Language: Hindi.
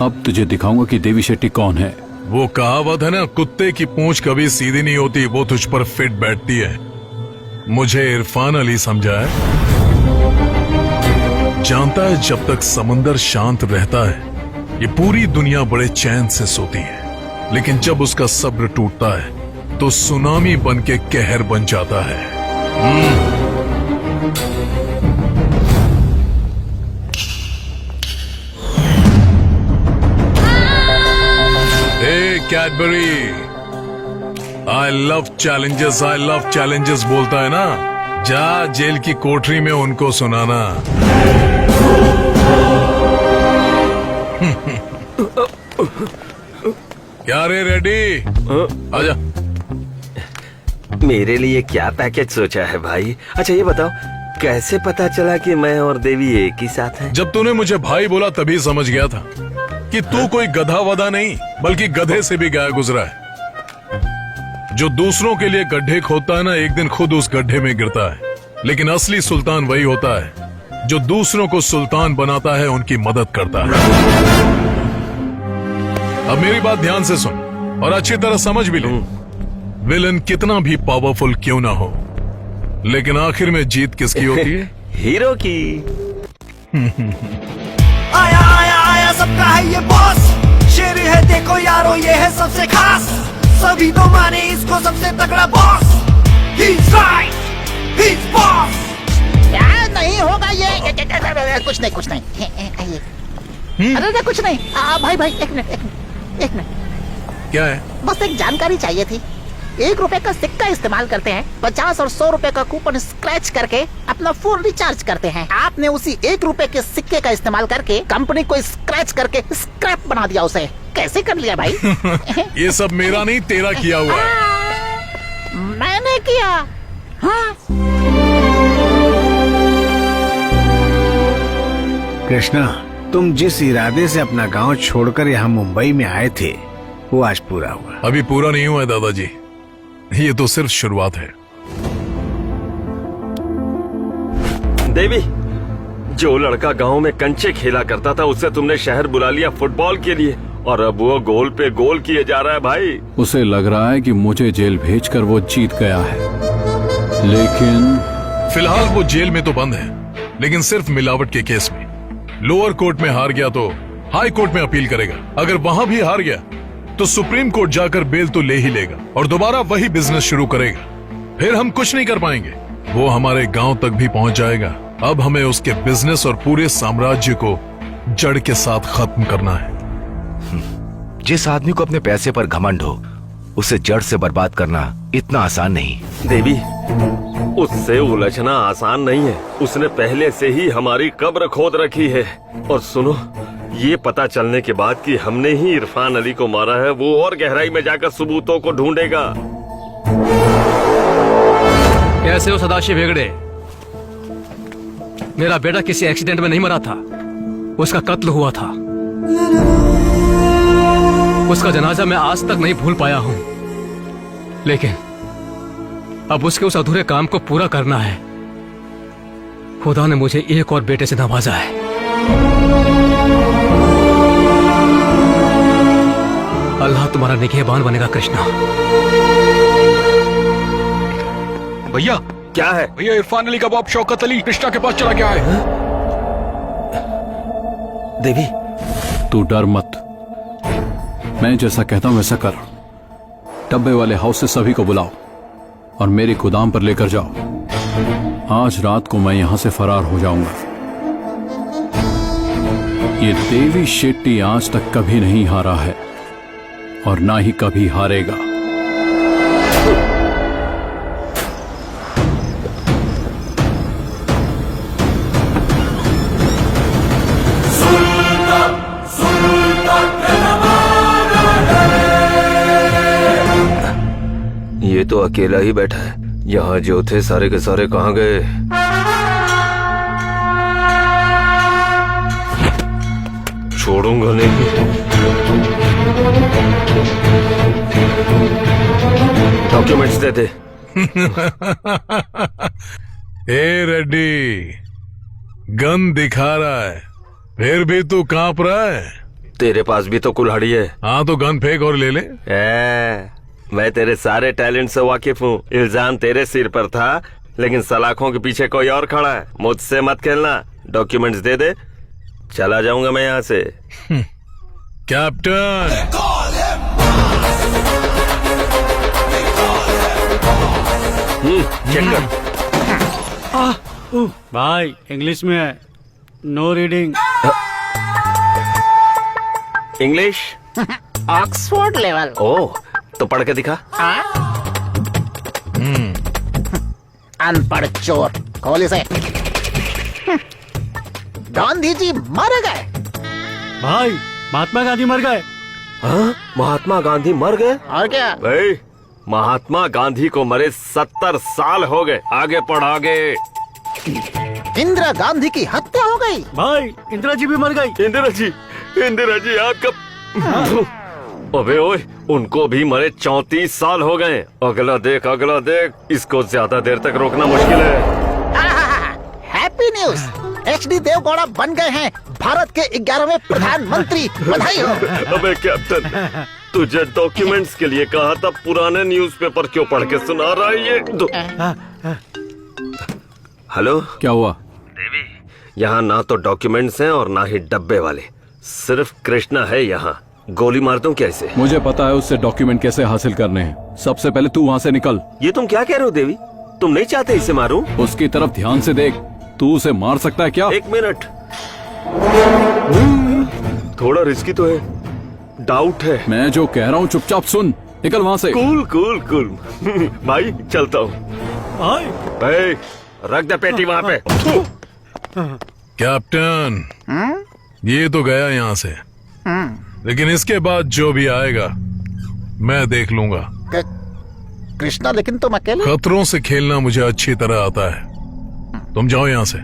अब तुझे दिखाऊंगा कि देवी शेट्टी कौन है। वो कहावत है ना, कुत्ते की पूंछ कभी सीधी नहीं होती, वो तुझ पर फिट बैठती है। मुझे इरफान अली समझा है। जानता है जब तक समंदर शांत रहता है ये पूरी दुनिया बड़े चैन से सोती है, लेकिन जब उसका सब्र टूटता है तो सुनामी बन के कहर बन जाता है। कैडबरी, आई लव चैलेंजेस बोलता है ना, जा जेल की कोठरी में उनको सुनाना। क्या रे रेडी, आजा। मेरे लिए क्या पैकेज सोचा है भाई? अच्छा ये बताओ, कैसे पता चला कि मैं और देवी एक ही साथ हैं? जब तूने मुझे भाई बोला तभी समझ गया था कि तू कोई गधा वधा नहीं बल्कि गधे से भी गया गुजरा है। जो दूसरों के लिए गड्ढे खोदता है ना, एक दिन खुद उस गड्ढे में गिरता है। लेकिन असली सुल्तान वही होता है जो दूसरों को सुल्तान बनाता है, उनकी मदद करता है। अब मेरी बात ध्यान से सुन और अच्छी तरह समझ भी ले। विलन कितना भी पावरफुल क्यों ना हो, लेकिन आखिर में जीत किसकी होती है? हीरो की। आया आया आया सबका है ये बॉस, शेर है देखो यारो ये है सबसे खास, सभी तो माने इसको सबसे तगड़ा boss. He's right, he's boss। क्या नहीं होगा ये? कुछ नहीं अरे कुछ नहीं। भाई एक मिनट। क्या है? बस एक जानकारी चाहिए थी। 1 रुपए का सिक्का इस्तेमाल करते हैं, 50 और 100 रुपए का कूपन स्क्रैच करके अपना फोन रिचार्ज करते हैं। आपने उसी 1 रुपए के सिक्के का इस्तेमाल करके कंपनी को स्क्रैच करके स्क्रैप बना दिया। उसे कैसे कर लिया भाई? ये सब मेरा नहीं तेरा किया हुआ है। मैंने किया। हाँ। कृष्णा, तुम जिस इरादे से अपना गांव छोड़कर यहाँ मुंबई में आए थे वो आज पूरा हुआ। अभी पूरा नहीं हुआ है दादाजी, ये तो सिर्फ शुरुआत है। देवी, जो लड़का गांव में कंचे खेला करता था उसे तुमने शहर बुला लिया फुटबॉल के लिए, और अब वो गोल पे गोल किए जा रहा है भाई। उसे लग रहा है कि मुझे जेल भेजकर वो जीत गया है, लेकिन फिलहाल वो जेल में तो बंद है, लेकिन सिर्फ मिलावट के केस में। लोअर कोर्ट में हार गया तो हाई कोर्ट में अपील करेगा, अगर वहां भी हार गया तो सुप्रीम कोर्ट जाकर बेल तो ले ही लेगा और दोबारा वही बिजनेस शुरू करेगा। फिर हम कुछ नहीं कर पाएंगे, वो हमारे गांव तक भी पहुंच जाएगा। अब हमें उसके बिजनेस और पूरे साम्राज्य को जड़ के साथ खत्म करना है। जिस आदमी को अपने पैसे पर घमंड हो उसे जड़ से बर्बाद करना इतना आसान नहीं। देवी, उससे उलझना आसान नहीं है, उसने पहले से ही हमारी कब्र खोद रखी है। और सुनो, ये पता चलने के बाद कि हमने ही इरफान अली को मारा है, वो और गहराई में जाकर सबूतों को ढूंढेगा। कैसे हो सदाशिव हेगड़े? मेरा बेटा किसी एक्सीडेंट में नहीं मरा था, उसका कत्ल हुआ था। उसका जनाजा मैं आज तक नहीं भूल पाया हूं, लेकिन अब उसके उस अधूरे काम को पूरा करना है। खुदा ने मुझे एक और बेटे से नवाजा है। अल्लाह तुम्हारा निगहबान बनेगा कृष्णा। भैया क्या है? भैया, इरफान अली का बाप शौकत अली कृष्णा के पास चला गया है। देवी, तू डर मत, मैं जैसा कहता हूं वैसा कर। डब्बे वाले हाउस से सभी को बुलाओ और मेरे गोदाम पर लेकर जाओ। आज रात को मैं यहां से फरार हो जाऊंगा। ये देवी शेट्टी आज तक कभी नहीं हारा है और ना ही कभी हारेगा। ये तो अकेला ही बैठा है। यहाँ जो थे सारे के सारे कहाँ गए? छोड़ूंगा नहीं। डॉक्यूमेंट्स दे दे। ए रेड्डी, गन दिखा रहा है, फिर भी तू कांप रहा है? तेरे पास भी तो कुल्हाड़ी है। हाँ तो गन फेंक और ले ले। मैं तेरे सारे टैलेंट से वाकिफ हूँ। इल्जाम तेरे सिर पर था, लेकिन सलाखों के पीछे कोई और खड़ा है। मुझसे मत खेलना। डॉक्यूमेंट्स दे दे, चला जाऊंगा मैं यहाँ से। कैप्टन, चेक कर। भाई इंग्लिश में है, no reading. English? Oxford level. Oh, तो पढ़ के दिखा। अनपढ़ चोर, खोल इसे। गांधी जी मर गए। भाई महात्मा गांधी मर गए। हाँ? महात्मा गांधी मर गए? और क्या? भाई महात्मा गांधी को मरे 70 साल हो गए। आगे पढ़ आगे। इंदिरा गांधी की हत्या हो गई। भाई इंदिरा जी भी मर गई। इंदिरा जी आप कब? अबे ओए, उनको भी मरे 34 साल हो गए। अगला देख। इसको ज्यादा देर तक रोकना मुश्किल है। हैप्पी न्यूज, एचडी देवगौड़ा बन गए हैं भारत के 11वें प्रधानमंत्री। बधाई हो। अबे कैप्टन, तुझे डॉक्यूमेंट्स के लिए कहा था, पुराने न्यूज़पेपर क्यों पढ़ के सुना रहा है ये? हेलो, क्या हुआ? यहाँ ना तो डॉक्यूमेंट्स हैं और ना ही डब्बे वाले, सिर्फ कृष्णा है यहाँ। गोली मार दूं कैसे? मुझे पता है उससे डॉक्यूमेंट कैसे हासिल करने हैं। सबसे पहले तू वहाँ से निकल। ये तुम क्या कह रहे हो देवी? तुम नहीं चाहते इसे मारूं? उसकी तरफ ध्यान से देख। तू उसे मार सकता है क्या? 1 मिनट। थोड़ा रिस्की तो है, डाउट है। मैं जो कह रहा हूँ चुपचाप सुन। निकल वहाँ से। कूल। भाई चलता हूँ। भाई रख दे पेटी वहाँ पे। कैप्टन, ये तो गया यहाँ से, लेकिन इसके बाद जो भी आएगा मैं देख लूंगा। कृष्णा, लेकिन तुम अकेले? खतरों से खेलना मुझे अच्छी तरह आता है। तुम जाओ यहाँ से।